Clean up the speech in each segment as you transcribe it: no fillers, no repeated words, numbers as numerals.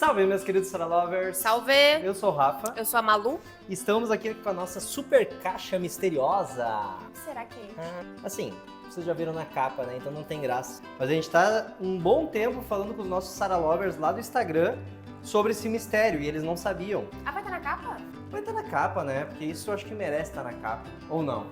Salve, meus queridos Sara Lovers! Salve! Eu sou o Rafa. Eu sou a Malu. Estamos aqui com a nossa super caixa misteriosa. O que será que é? Assim, vocês já viram na capa, né? Então não tem graça. Mas a gente tá um bom tempo falando com os nossos Sara Lovers lá do Instagram sobre esse mistério e eles não sabiam. Ah, vai estar na capa? Vai estar na capa, né? Porque isso eu acho que merece estar na capa. Ou não?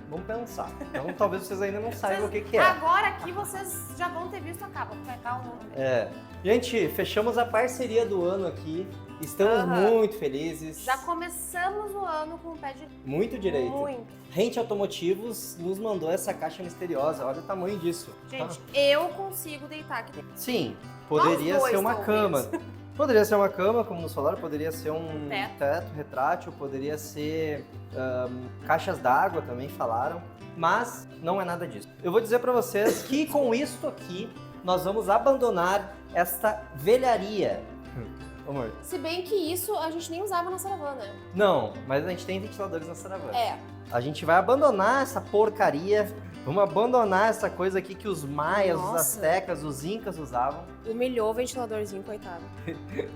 Vamos pensar. Então talvez vocês ainda não saibam o que é. Agora aqui vocês já vão ter visto a capa, vai estar o nome. É. Gente, fechamos a parceria do ano aqui. Estamos muito felizes. Já começamos o ano com o pé de... Muito direito. Muito. Rente Automotivos nos mandou essa caixa misteriosa. Olha o tamanho disso. Gente, eu consigo deitar aqui dentro. Sim, poderia Nós dois, ser uma talvez. cama. Poderia ser uma cama, como nos falaram, poderia ser um Teto. retrátil, poderia ser caixas d'água, também falaram. Mas não é nada disso. Eu vou dizer pra vocês que com isto aqui, nós vamos abandonar esta velharia. Amor. Se bem que isso a gente nem usava na Saravana. Não, mas a gente tem ventiladores na Saravana. É. A gente vai abandonar essa porcaria. Vamos abandonar essa coisa aqui que os maias, os Nossa. astecas, os incas usavam. Humilhou o ventiladorzinho, coitado.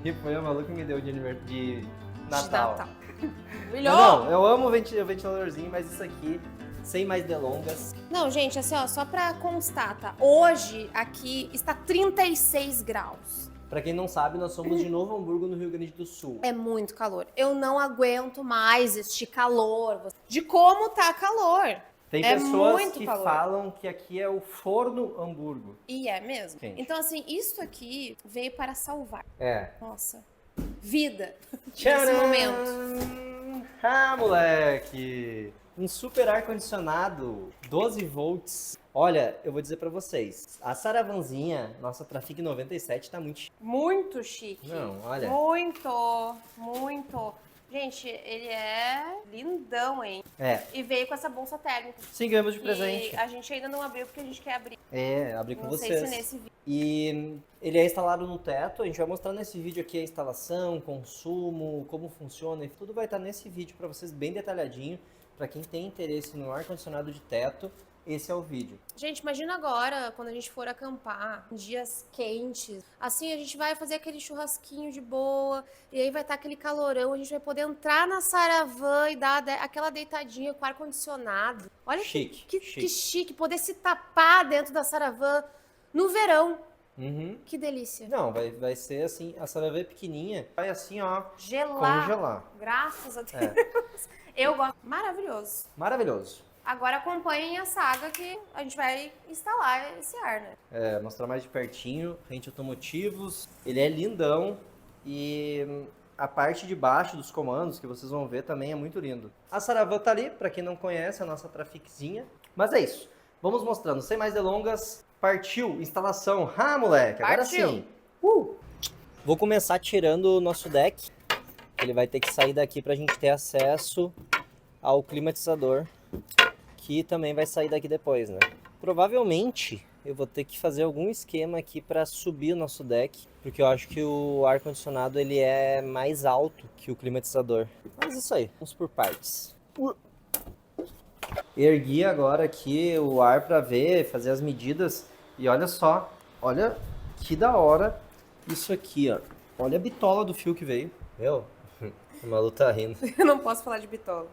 E foi a Malu que me deu de Natal. De Natal. Mas Humilhou! não, eu amo o ventiladorzinho, mas isso aqui, sem mais delongas. Não, gente, assim, ó, só pra constar, tá? Hoje aqui está 36 graus. Pra quem não sabe, nós somos de Novo Hamburgo, no Rio Grande do Sul. É muito calor. Eu não aguento mais este calor. De como tá calor. Tem É pessoas muito que calor. falam que aqui é o forno Hamburgo. E é mesmo. Quente. Então, assim, isso aqui veio para salvar. É. Nossa. Vida. Nesse Tcharam! momento. Ah, moleque! Um super ar-condicionado, 12 volts. Olha, eu vou dizer pra vocês, a Saravanzinha, nossa Trafic 97, tá muito chique. Muito chique. Não, olha. Muito, muito. Gente, ele é lindão, hein? É, E veio com essa bolsa térmica. sim, ganhamos de E presente. a gente ainda não abriu porque a gente quer abrir. É, abri com Não vocês. sei se nesse vídeo. E ele é instalado no teto, a gente vai mostrar nesse vídeo aqui a instalação, consumo, como funciona, e tudo vai estar nesse vídeo pra vocês bem detalhadinho. Pra quem tem interesse no ar-condicionado de teto, esse é o vídeo. Gente, imagina agora, quando a gente for acampar, em dias quentes. Assim, a gente vai fazer aquele churrasquinho de boa, e aí vai estar aquele calorão, a gente vai poder entrar na Saravan e dar aquela deitadinha com ar-condicionado. Olha Chique, que chique. chique, poder se tapar dentro da Saravan no verão. Uhum. Que delícia. Não, vai ser assim, a Saravan é pequenininha, vai assim, ó, Gelar. congelar. Graças a Deus. É, Eu gosto. Maravilhoso. maravilhoso. Agora acompanhem a saga que a gente vai instalar esse ar, né? É, mostrar mais de pertinho, Rente Automotivos, ele é lindão e a parte de baixo dos comandos que vocês vão ver também é muito lindo. A Saravan tá ali, pra quem não conhece, a nossa Traficzinha. Mas é isso, vamos mostrando, sem mais delongas, partiu, instalação. Ah, moleque, agora Partiu. sim. Vou começar tirando o nosso deck, ele vai ter que sair daqui pra gente ter acesso ao climatizador, que também vai sair daqui depois, né? Provavelmente eu vou ter que fazer algum esquema aqui para subir o nosso deck, porque eu acho que o ar-condicionado ele é mais alto que o climatizador. Mas isso aí, vamos por partes. Ergui agora aqui o ar para ver, fazer as medidas e olha só, olha que da hora isso aqui, ó. Olha a bitola do fio que veio. Meu, o Malu tá rindo. Eu não posso falar de bitola.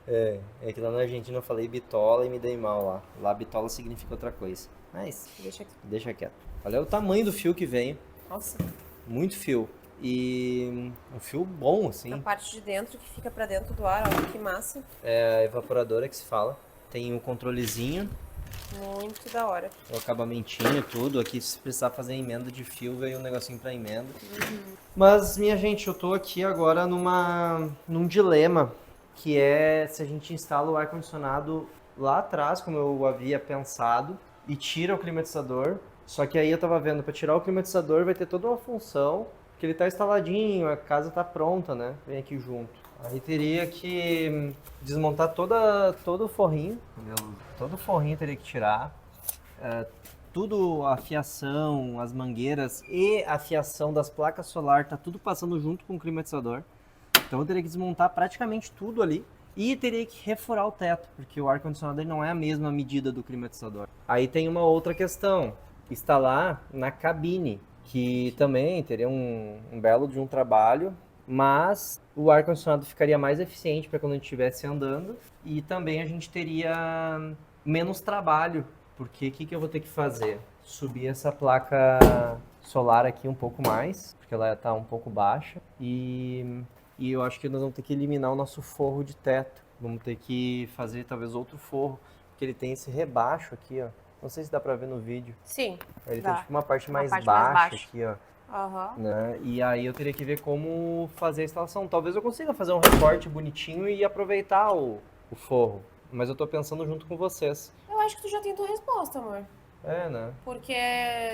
É que lá na Argentina eu falei bitola e me dei mal lá. Lá bitola significa outra coisa. Mas Deixa aqui. deixa quieto. Olha o tamanho do fio que veio. Nossa, Muito fio. E um fio bom, assim. a parte de dentro que fica pra dentro do ar, olha que massa. É a evaporadora que se fala. Tem um controlezinho, Muito da hora. o acabamentinho, tudo. Aqui se precisar fazer emenda de fio, veio um negocinho pra emenda. Mas, minha gente, eu tô aqui agora num dilema. Que é se a gente instala o ar-condicionado lá atrás, como eu havia pensado, e tira o climatizador. Só que aí eu tava vendo, para tirar o climatizador vai ter toda uma função, que ele tá instaladinho, a casa tá pronta, né? Vem aqui junto. Aí teria que desmontar todo o forrinho, entendeu? Todo o forrinho teria que tirar. Tudo, a fiação, as mangueiras e a fiação das placas solar, tá tudo passando junto com o climatizador. Então eu teria que desmontar praticamente tudo ali e teria que refurar o teto, porque o ar-condicionado ele não é a mesma medida do climatizador. Aí tem uma outra questão, instalar na cabine, que também teria um belo de um trabalho, mas o ar-condicionado ficaria mais eficiente para quando a gente estivesse andando e também a gente teria menos trabalho, porque o que eu vou ter que fazer? Subir essa placa solar aqui um pouco mais, porque ela está um pouco baixa, e eu acho que nós vamos ter que eliminar o nosso forro de teto. Vamos ter que fazer talvez outro forro, porque ele tem esse rebaixo aqui, ó. Não sei se dá pra ver no vídeo. Sim. Ele dá. tem tipo uma parte mais parte mais baixa baixa. aqui, ó. Aham. Né? E aí eu teria que ver como fazer a instalação. Talvez eu consiga fazer um recorte bonitinho e aproveitar o forro. Mas eu tô pensando junto com vocês. Eu acho que tu já tem tua resposta, amor. É, né? Porque,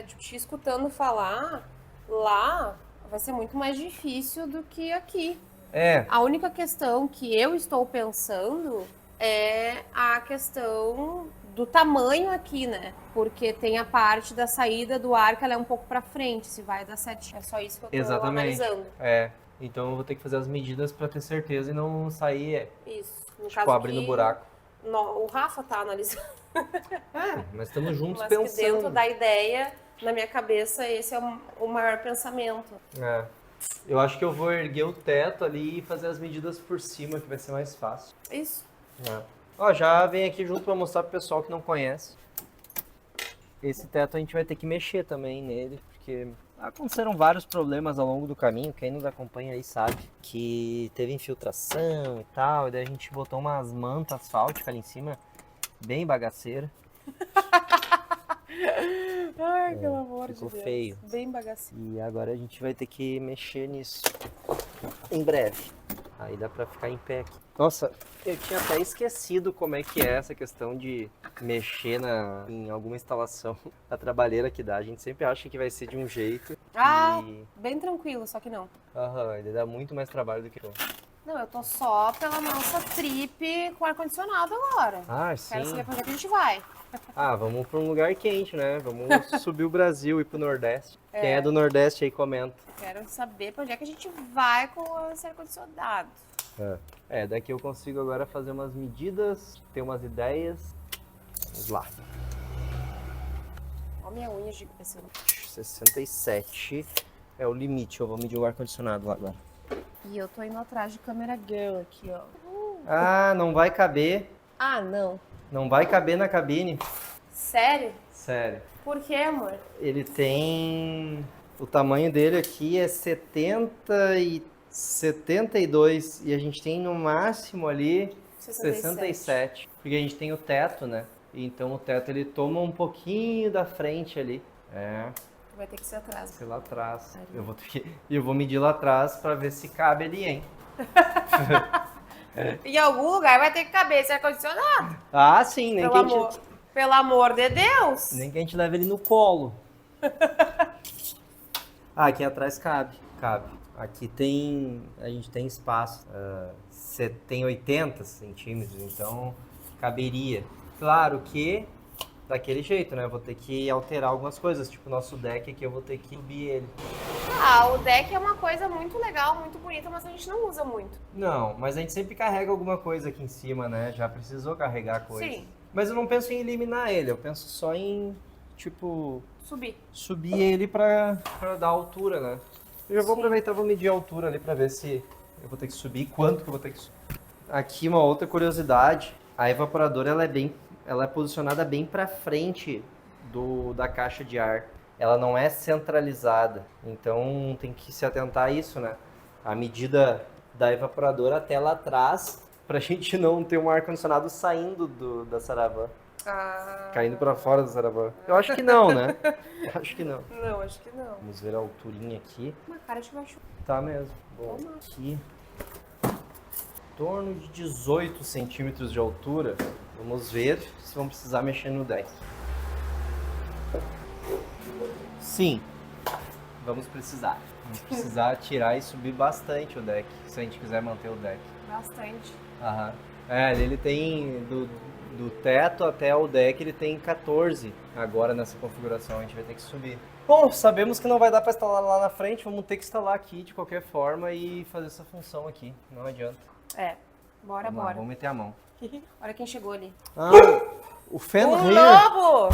tipo, te escutando falar, lá vai ser muito mais difícil do que aqui. É, A única questão que eu estou pensando é a questão do tamanho aqui, né? Porque tem a parte da saída do ar que ela é um pouco pra frente, se vai dar certinho. É só isso que eu tô exatamente. analisando. É. Então eu vou ter que fazer as medidas pra ter certeza e não sair, Isso. No tipo, caso abrindo aqui, buraco. o Rafa tá analisando, É, mas estamos juntos mas que pensando. dentro da ideia, na minha cabeça, esse é o maior pensamento. É. Eu acho que eu vou erguer o teto ali e fazer as medidas por cima, que vai ser mais fácil. Isso. É. Ó, já vem aqui junto pra mostrar pro pessoal que não conhece. Esse teto a gente vai ter que mexer também nele, porque aconteceram vários problemas ao longo do caminho. Quem nos acompanha aí sabe que teve infiltração e tal, e daí a gente botou umas mantas asfálticas ali em cima, bem bagaceira. Ai, pelo amor de ficou Deus. feio. Bem bagacinho. E agora a gente vai ter que mexer nisso em breve. Aí dá pra ficar em pé aqui. Nossa, eu tinha até esquecido como é que é essa questão de mexer em alguma instalação. A trabalheira que dá. A gente sempre acha que vai ser de um jeito. Ah, E bem tranquilo, só que não. ele dá muito mais trabalho do que eu. Não, eu tô só pela nossa trip com ar-condicionado agora. Ah, Quero sim. saber pra onde é que a gente vai. Ah, vamos pra um lugar quente, né? Vamos subir o Brasil e ir pro Nordeste. Quem é do Nordeste aí comenta. Quero saber pra onde é que a gente vai com esse ar-condicionado. Daqui eu consigo agora fazer umas medidas, ter umas ideias. Vamos lá. Ó, minha unha gigante. 67 é o limite. Eu vou medir o ar-condicionado lá agora. E eu tô indo atrás de câmera girl aqui, ó. Ah, não vai caber. Ah, não. Não vai caber na cabine. Sério? Sério. Por quê, amor? Ele tem... O tamanho dele aqui é 72 e a gente tem no máximo ali 67. Porque a gente tem o teto, né? Então o teto ele toma um pouquinho da frente ali. Vai ter que ser atrás. Sei lá atrás. Eu vou medir lá atrás pra ver se cabe ali, hein? Em algum lugar vai ter que caber esse ar-condicionado. Ah, sim, nem Pelo amor de Deus. nem que a gente leve ele no colo. Aqui atrás cabe. Aqui a gente tem espaço. Tem 80 centímetros, então caberia. Claro que daquele jeito, né? Eu vou ter que alterar algumas coisas, tipo o nosso deck aqui, eu vou ter que subir ele. Ah, o deck é uma coisa muito legal, muito bonita, mas a gente não usa muito. Não, mas a gente sempre carrega alguma coisa aqui em cima, né? Já precisou carregar coisa. Sim. Mas eu não penso em eliminar ele, eu penso só em, tipo, Subir ele pra dar altura, né? Eu já vou aproveitar e vou medir a altura ali pra ver se eu vou ter que subir, quanto que eu vou ter que subir. Aqui uma outra curiosidade, a evaporadora ela é posicionada bem pra frente da caixa de ar. Ela não é centralizada, então tem que se atentar a isso, né? A medida da evaporadora até lá atrás, pra gente não ter um ar-condicionado saindo da Saravã. Caindo pra fora da Saravã. Eu acho que não, né? Acho que não. Não, acho que não. Vamos ver a alturinha aqui. Uma cara de baixo. Tá mesmo. Bom, aqui, em torno de 18 centímetros de altura. Vamos ver se vamos precisar mexer no deck. Sim, vamos precisar. Vamos precisar tirar e subir bastante o deck, se a gente quiser manter o deck. Bastante. Aham. Ele tem do teto até o deck, ele tem 14 agora nessa configuração, a gente vai ter que subir. Bom, sabemos que não vai dar para instalar lá na frente, vamos ter que instalar aqui de qualquer forma e fazer essa função aqui, não adianta. Bora. Vamos meter a mão. Olha quem chegou ali. O Fenrir. Um lobo!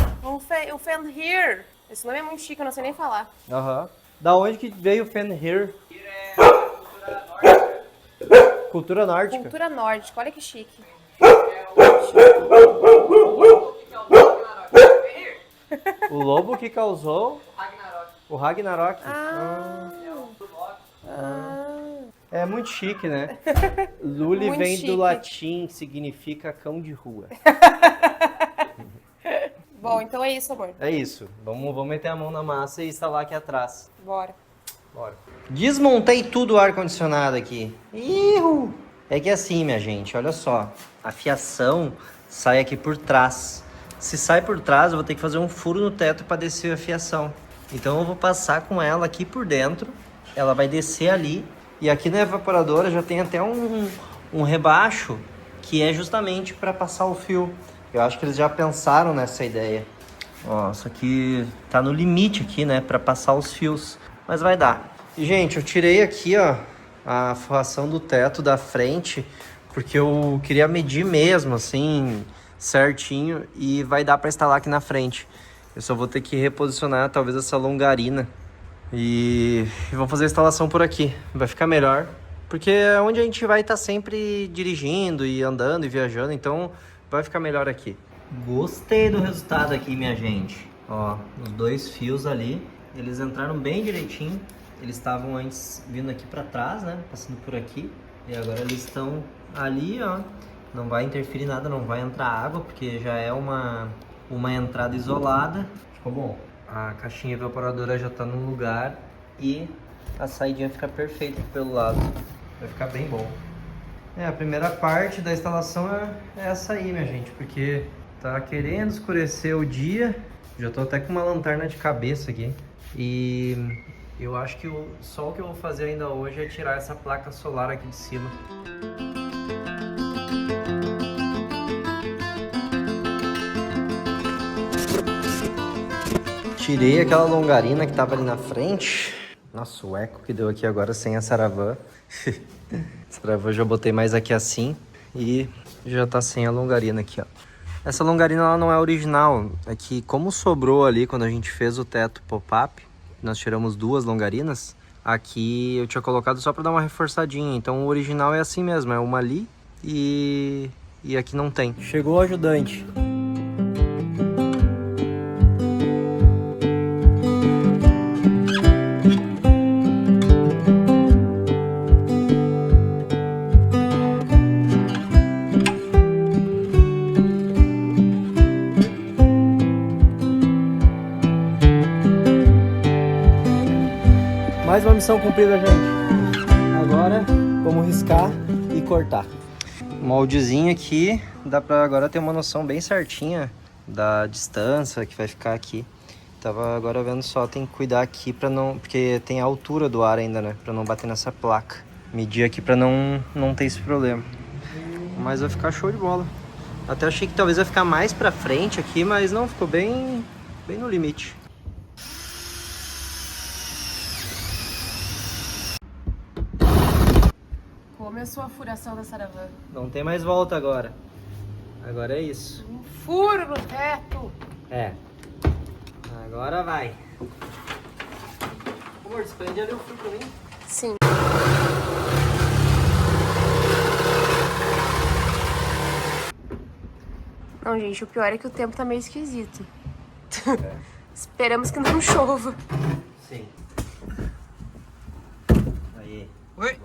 Um Fenrir. Esse nome é muito chique, eu não sei nem falar. Aham. Da onde que veio o Fenrir? Cultura nórdica. Cultura nórdica, olha que chique. O lobo que causou o Ragnarok. É muito chique, né? Luli Muito vem chique. do latim, significa cão de rua. Bom, então é isso, amor. É isso. Vamos meter a mão na massa e instalar aqui atrás. Bora. Bora. Desmontei tudo o ar-condicionado aqui. Ihu! É que assim, minha gente, olha só. A fiação sai aqui por trás. Se sai por trás, eu vou ter que fazer um furo no teto para descer a fiação. Então eu vou passar com ela aqui por dentro. Ela vai descer ali. E aqui na evaporadora já tem até um rebaixo que é justamente para passar o fio. Eu acho que eles já pensaram nessa ideia. Ó, isso aqui tá no limite aqui, né, para passar os fios. Mas vai dar. E, gente, eu tirei aqui, ó, a forração do teto da frente, porque eu queria medir mesmo, assim, certinho, e vai dar para instalar aqui na frente. Eu só vou ter que reposicionar, talvez, essa longarina. E vamos fazer a instalação por aqui. Vai ficar melhor, porque é onde a gente vai estar sempre dirigindo e andando e viajando, então vai ficar melhor aqui. Gostei do resultado aqui, minha gente. Ó, os dois fios ali, eles entraram bem direitinho. Eles estavam antes vindo aqui para trás, né? Passando por aqui. E agora eles estão ali, ó. Não vai interferir nada, não vai entrar água, porque já é uma entrada isolada. Ficou bom. A caixinha evaporadora já tá no lugar e a saidinha fica perfeita pelo lado. Vai ficar bem bom. A primeira parte da instalação é essa aí, minha gente, porque tá querendo escurecer o dia. Já tô até com uma lanterna de cabeça aqui. E eu acho que só o que eu vou fazer ainda hoje é tirar essa placa solar aqui de cima. Tirei aquela longarina que tava ali na frente. Nossa, o eco que deu aqui agora sem a Saravan. Saravan já botei mais aqui assim e já tá sem a longarina aqui, ó. Essa longarina ela não é original, é que como sobrou ali quando a gente fez o teto pop-up, nós tiramos 2 longarinas, aqui eu tinha colocado só para dar uma reforçadinha, então o original é assim mesmo, é uma ali e aqui não tem. Chegou o ajudante. Mais uma missão cumprida, gente. Agora vamos riscar e cortar. Moldezinho aqui, dá pra agora ter uma noção bem certinha da distância que vai ficar aqui. Tava agora vendo só, tem que cuidar aqui pra não... Porque tem a altura do ar ainda, né? Pra não bater nessa placa. Medir aqui pra não ter esse problema. Mas vai ficar show de bola. Até achei que talvez vai ficar mais pra frente aqui, mas não, ficou bem no limite. Começou a furação da Saravan. Não tem mais volta agora. Agora é isso. Um furo no teto. É. Agora vai. Amor, desprende ali o fio pra mim. Sim. Não, gente, o pior é que o tempo tá meio esquisito. É. Esperamos que não chova. Sim. Aí. Oi.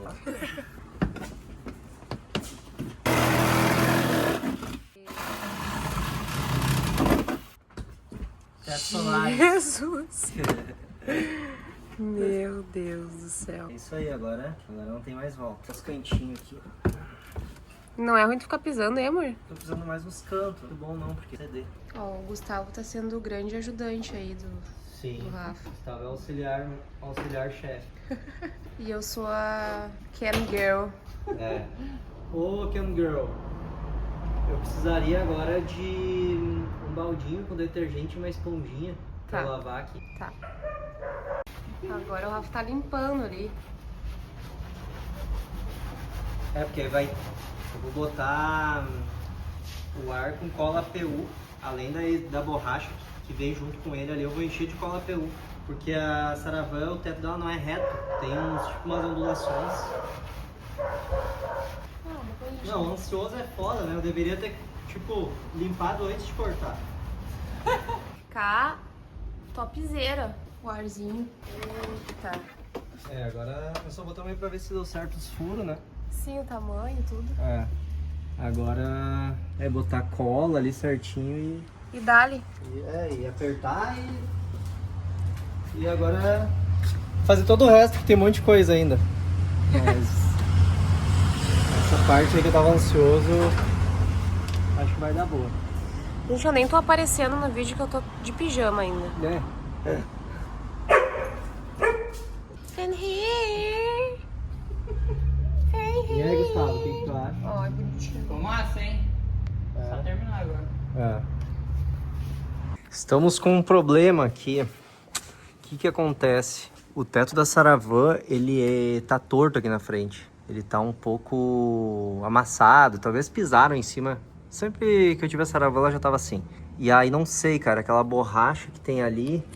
Jesus! Meu Deus do céu. É isso aí agora. Agora não tem mais volta. Os cantinhos aqui. Não é ruim tu ficar pisando, hein, amor? Tô pisando mais nos cantos. Muito bom não, porque CD. Ó, o Gustavo tá sendo o grande ajudante aí do Sim. Rafa. Estava auxiliar chefe. E eu sou a Cam Girl. É. Ô, Cam Girl. Eu precisaria agora de um baldinho com detergente e uma esponjinha pra Tá. lavar aqui. Tá. Agora o Rafa tá limpando ali. É, porque vai... Eu vou botar o ar com cola PU, além da borracha, que vem junto com ele ali, eu vou encher de cola PU. Porque a Saravan, o teto dela não é reto, tem umas ondulações. Não, ansioso é foda, né? Eu deveria ter, limpado antes de cortar. Ficar topzera o arzinho. Eita. Agora eu só vou também pra ver se deu certo os furos, né? Sim, o tamanho, tudo. Agora é botar cola ali certinho E dali. e apertar e agora fazer todo o resto, que tem um monte de coisa ainda. Mas essa parte aí que eu tava ansioso, acho que vai dar boa. Gente, eu nem tô aparecendo no vídeo que eu tô de pijama ainda. And here. E aí, Gustavo, o que tu acha? Ó, é bonitinho. Ficou massa, hein? Só terminar agora. Estamos com um problema aqui. O que acontece? O teto da Saravan, ele tá torto aqui na frente. Ele tá um pouco amassado, talvez pisaram em cima. Sempre que eu tive a Saravan, ela já tava assim. E aí, não sei, cara, aquela borracha que tem ali,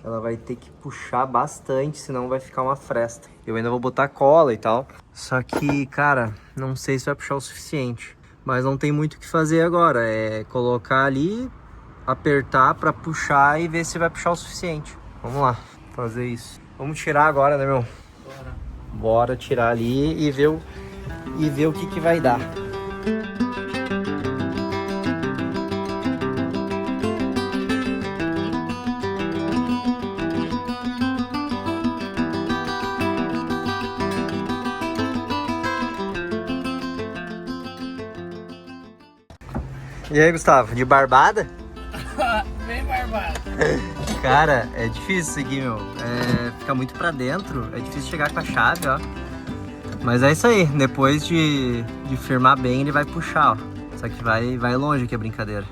ela vai ter que puxar bastante, senão vai ficar uma fresta. Eu ainda vou botar cola e tal. Só que, cara, não sei se vai puxar o suficiente. Mas não tem muito o que fazer agora. É colocar ali, apertar pra puxar e ver se vai puxar o suficiente. Vamos lá, fazer isso. Vamos tirar agora, né, meu? Bora tirar ali e ver o que vai dar. E aí, Gustavo, de barbada? Bem barbado. Cara, é difícil isso aqui, meu. Fica muito pra dentro, é difícil chegar com a chave, ó. Mas é isso aí, depois de firmar bem, ele vai puxar, ó. Só que vai longe aqui a brincadeira.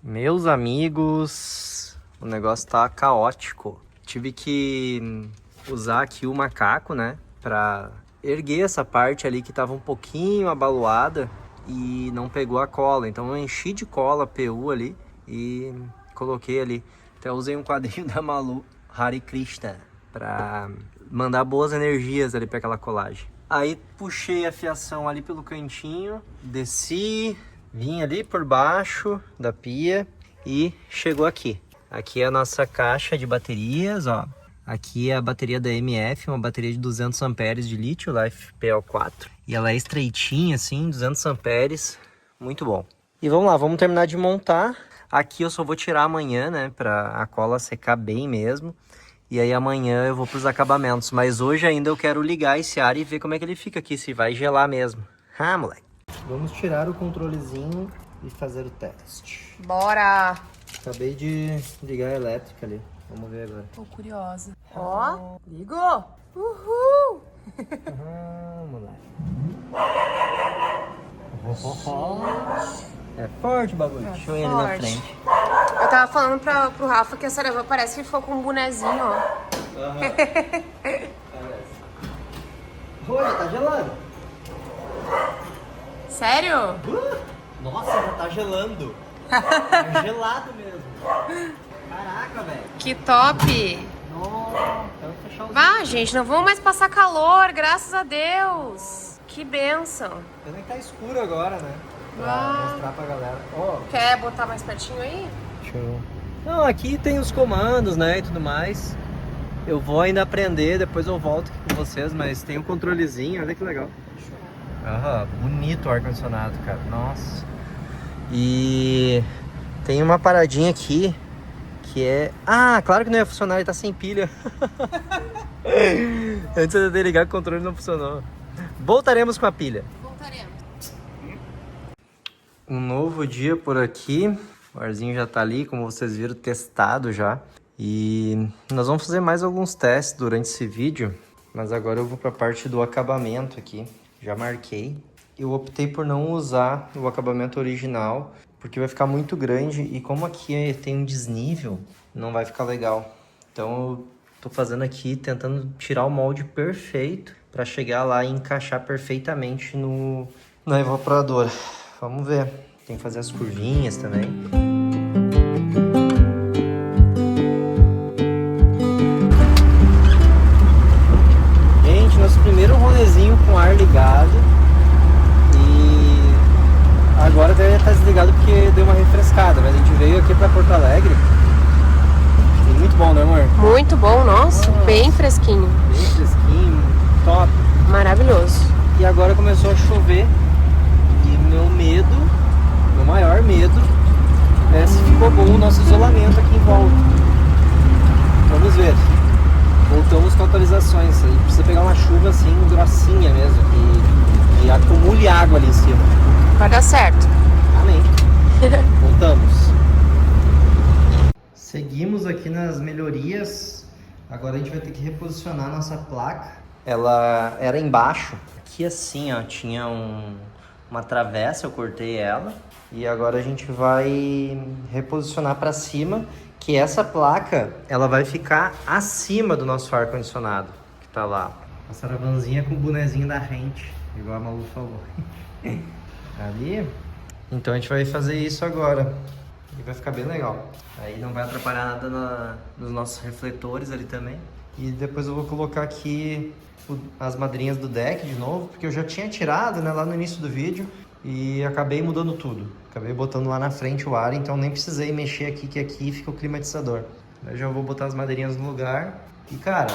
Meus amigos, o negócio tá caótico. Tive que usar aqui o macaco, né, pra erguer essa parte ali que tava um pouquinho abaloada e não pegou a cola. Então eu enchi de cola PU ali e coloquei ali. Até usei um quadrinho da Malu, Hare Krishna, pra mandar boas energias ali pra aquela colagem. Aí puxei a fiação ali pelo cantinho, desci, vim ali por baixo da pia e chegou aqui. Aqui é a nossa caixa de baterias, ó. Aqui é a bateria da MF, uma bateria de 200 amperes de lítio, Life PL4. E ela é estreitinha assim, 200 amperes, muito bom. E vamos lá, vamos terminar de montar. Aqui eu só vou tirar amanhã, né, pra a cola secar bem mesmo. E aí amanhã eu vou pros acabamentos. Mas hoje ainda eu quero ligar esse ar e ver como é que ele fica aqui, se vai gelar mesmo. Ah, moleque. Vamos tirar o controlezinho e fazer o teste. Bora! Acabei de ligar a elétrica ali. Vamos ver agora. Tô curiosa. Ó, ligou! Uhul! Ah, moleque. É forte o bagulho. Deixa eu ir ali na forte. frente. Eu tava falando pro Rafa que a Saravan parece que ficou com um bonezinho, ó. Olha, tá gelando. Sério? Nossa, já tá gelando. Tá gelado mesmo. Caraca, velho. Que top! Nossa, quero fechar os Ah, gente, não vamos mais passar calor, graças a Deus. Que bênção. Pena que tá escuro agora, né? Pra Ah. mostrar pra galera. Ó, Quer botar mais pertinho aí? show. Não, aqui tem os comandos, né, e tudo mais. Eu vou ainda aprender, depois eu volto aqui com vocês, mas tem um controlezinho, olha que legal. Aham, bonito o ar-condicionado, cara, nossa. E tem uma paradinha aqui, que é... Ah, claro que não ia funcionar, ele tá sem pilha. Antes de eu ter ligado o controle não funcionou. Voltaremos com a pilha. Voltaremos. Um novo dia por aqui, o arzinho já tá ali, como vocês viram, testado já. E nós vamos fazer mais alguns testes durante esse vídeo, mas agora eu vou para a parte do acabamento aqui. Já marquei. Eu optei por não usar o acabamento original, porque vai ficar muito grande e como aqui tem um desnível, não vai ficar legal. Então eu tô fazendo aqui, tentando tirar o molde perfeito para chegar lá e encaixar perfeitamente na evaporadora. Vamos ver. Tem que fazer as curvinhas também. Bem fresquinho. Bem fresquinho, top. Maravilhoso. E agora começou a chover. E meu maior medo é se ficou bom o nosso isolamento aqui em volta. Vamos ver. Voltamos com atualizações. Aí precisa pegar uma chuva assim, grossinha mesmo, que acumule água ali em cima. Vai dar certo. Amém. Voltamos. Seguimos aqui nas melhorias. Agora a gente vai ter que reposicionar a nossa placa. Ela era embaixo. Aqui assim, ó, tinha uma travessa, eu cortei ela. E agora a gente vai reposicionar para cima, que essa placa, ela vai ficar acima do nosso ar-condicionado, que tá lá. A saravanzinha com o bonezinho da rente, igual a Malu falou. Ali. Então a gente vai fazer isso agora. E vai ficar bem legal. Aí não vai atrapalhar nada nos nossos refletores ali também. E depois eu vou colocar aqui as madrinhas do deck de novo, porque eu já tinha tirado, né, lá no início do vídeo. E acabei mudando tudo. Acabei botando lá na frente o ar, então nem precisei mexer aqui, que aqui fica o climatizador. Eu já vou botar as madeirinhas no lugar. E cara,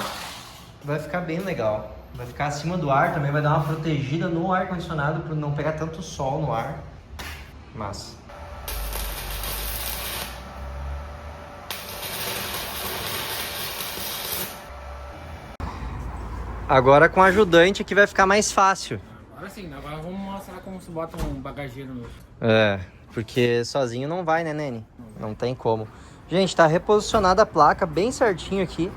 vai ficar bem legal. Vai ficar acima do ar, também vai dar uma protegida no ar-condicionado para não pegar tanto sol no ar. Massa. Agora com o ajudante aqui vai ficar mais fácil. Agora sim, agora vamos mostrar como se bota um bagageiro no... É, porque sozinho não vai, né, Nene? Não tem como. Gente, tá reposicionada a placa bem certinho aqui.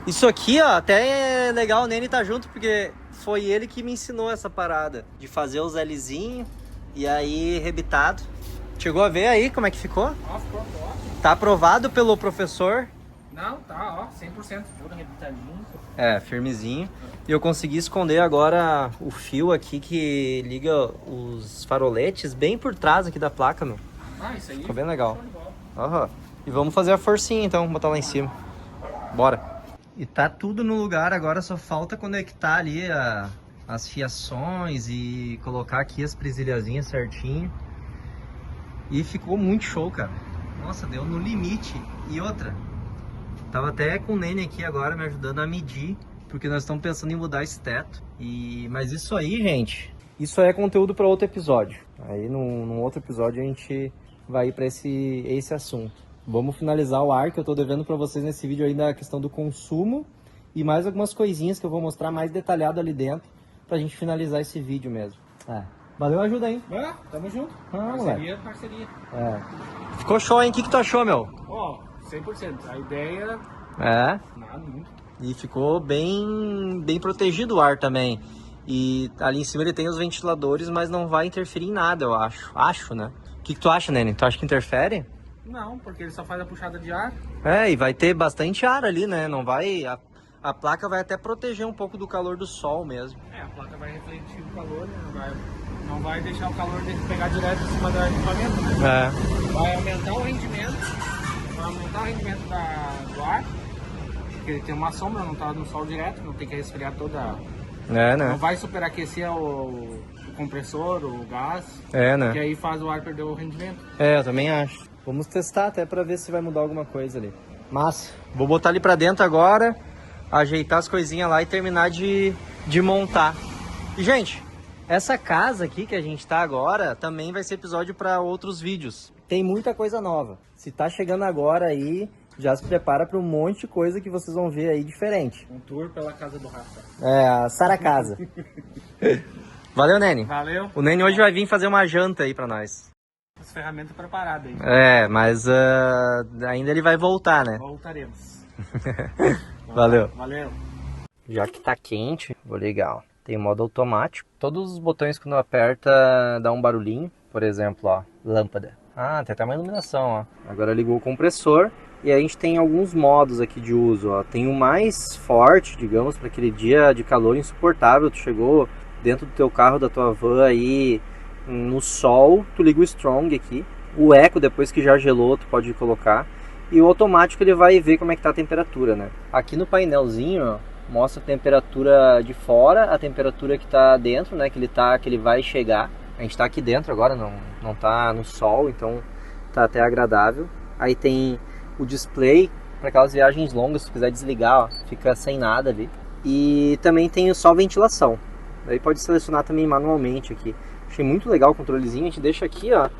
Isso aqui, ó, até é legal o Nene tá junto, porque foi ele que me ensinou essa parada de fazer os Lzinho e aí rebitado. Chegou a ver aí como é que ficou? Ó, ficou ótimo. Tá aprovado pelo professor? Não, tá, ó, 100%, tudo rebitadinho. É, firmezinho. E eu consegui esconder agora o fio aqui que liga os faroletes bem por trás aqui da placa, meu. Ah, isso aí. Ficou bem legal. Aham. E vamos fazer a forcinha então, botar lá em cima. Bora. E tá tudo no lugar, agora só falta conectar ali as fiações e colocar aqui as presilhazinhas certinho. E ficou muito show, cara. Nossa, deu no limite. E outra, tava até com o Nene aqui agora me ajudando a medir, porque nós estamos pensando em mudar esse teto. Mas isso aí, gente, isso aí é conteúdo para outro episódio. Aí num outro episódio a gente vai ir para esse assunto. Vamos finalizar o ar, que eu tô devendo para vocês nesse vídeo ainda a questão do consumo e mais algumas coisinhas que eu vou mostrar mais detalhado ali dentro pra gente finalizar esse vídeo mesmo. Valeu a ajuda, hein? Tamo junto. Moleque. Parceria. Ficou show, hein? O que tu achou, meu? Ó, 100%. A ideia... Nada muito. E ficou bem protegido o ar também. E ali em cima ele tem os ventiladores, mas não vai interferir em nada, eu acho. Acho, né? O que tu acha, Nene? Tu acha que interfere? Não, porque ele só faz a puxada de ar. E vai ter bastante ar ali, né? Não vai... A placa vai até proteger um pouco do calor do sol mesmo. A placa vai refletir o calor, né? Não vai deixar o calor dele pegar direto em cima do equipamento, né? Vai aumentar o rendimento. Vai aumentar o rendimento do ar. Porque ele tem uma sombra, não tá no sol direto, não tem que resfriar toda... né? Não vai superaquecer o compressor, o gás. né? Que aí faz o ar perder o rendimento. Eu também acho. Vamos testar até pra ver se vai mudar alguma coisa ali. Mas vou botar ali pra dentro agora, ajeitar as coisinhas lá e terminar de montar. E, gente, essa casa aqui que a gente tá agora também vai ser episódio pra outros vídeos. Tem muita coisa nova. Se tá chegando agora aí, já se prepara pra um monte de coisa que vocês vão ver aí diferente. Um tour pela casa do Rafa. A Sara Casa. Valeu, Nene. Valeu. O Nene hoje vai vir fazer uma janta aí pra nós. As ferramentas preparadas aí. Mas ainda ele vai voltar, né? Voltaremos. Valeu. Valeu. Já que tá quente, vou ligar, ó. Tem modo automático. Todos os botões quando aperta dá um barulhinho. Por exemplo, ó, lâmpada. Tem até uma iluminação, ó. Agora ligou o compressor. E aí a gente tem alguns modos aqui de uso, ó. Tem o mais forte, digamos, para aquele dia de calor insuportável. Tu chegou dentro do teu carro, da tua van aí, no sol, tu liga o Strong aqui. O Eco, depois que já gelou, tu pode colocar. E o automático ele vai ver como é que tá a temperatura, né? Aqui no painelzinho, ó, mostra a temperatura de fora, a temperatura que tá dentro, né? Que ele vai chegar. A gente tá aqui dentro agora, não tá no sol, então tá até agradável. Aí tem o display para aquelas viagens longas, se quiser desligar, ó, fica sem nada ali. E também tem só ventilação. Daí pode selecionar também manualmente aqui. Achei muito legal o controlezinho, a gente deixa aqui, ó.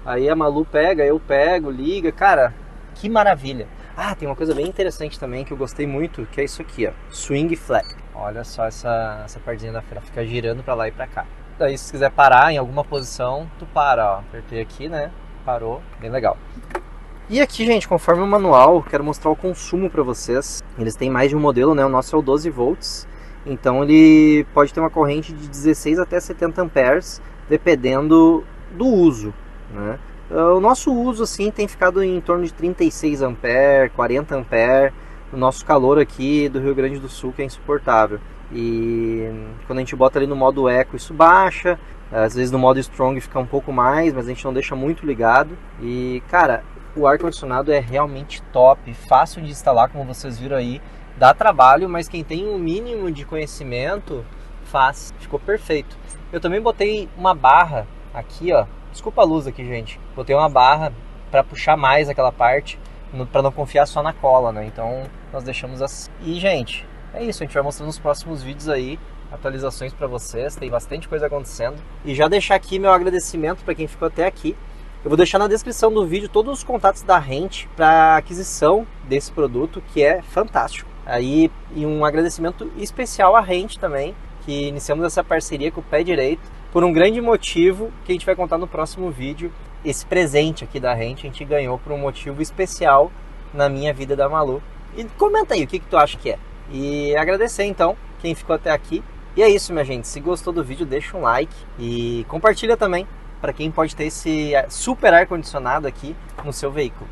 Aí a Malu pega, eu pego, liga. Cara, que maravilha. Ah, tem uma coisa bem interessante também que eu gostei muito, que é isso aqui, ó. Swing Flat. Olha só essa partezinha da frente, fica girando pra lá e pra cá. Daí se quiser parar em alguma posição, tu para, ó. Apertei aqui, né? Parou, bem legal. E aqui, gente, conforme o manual, quero mostrar o consumo pra vocês. Eles têm mais de um modelo, né? O nosso é o 12 volts. Então ele pode ter uma corrente de 16 até 70 amperes, dependendo do uso, né? O nosso uso assim tem ficado em torno de 36 amperes, 40 amperes. O nosso calor aqui do Rio Grande do Sul, que é insuportável. E quando a gente bota ali no modo Eco, isso baixa. Às vezes no modo Strong fica um pouco mais, mas a gente não deixa muito ligado. E cara, o ar-condicionado é realmente top, fácil de instalar, como vocês viram aí. Dá trabalho, mas quem tem um mínimo de conhecimento faz. Ficou perfeito. Eu também botei uma barra aqui, ó. Desculpa a luz aqui, gente. Botei uma barra para puxar mais aquela parte, para não confiar só na cola, né? Então nós deixamos assim. E, gente, é isso. A gente vai mostrando nos próximos vídeos aí atualizações para vocês. Tem bastante coisa acontecendo. E já deixar aqui meu agradecimento para quem ficou até aqui. Eu vou deixar na descrição do vídeo todos os contatos da Rent para aquisição desse produto, que é fantástico. Aí, e um agradecimento especial à Rent também, que iniciamos essa parceria com o pé direito, por um grande motivo que a gente vai contar no próximo vídeo. Esse presente aqui da Rent a gente ganhou por um motivo especial na minha vida da Malu. E comenta aí o que tu acha que é. E agradecer então quem ficou até aqui. E é isso, minha gente. Se gostou do vídeo, deixa um like e compartilha também para quem pode ter esse super ar-condicionado aqui no seu veículo.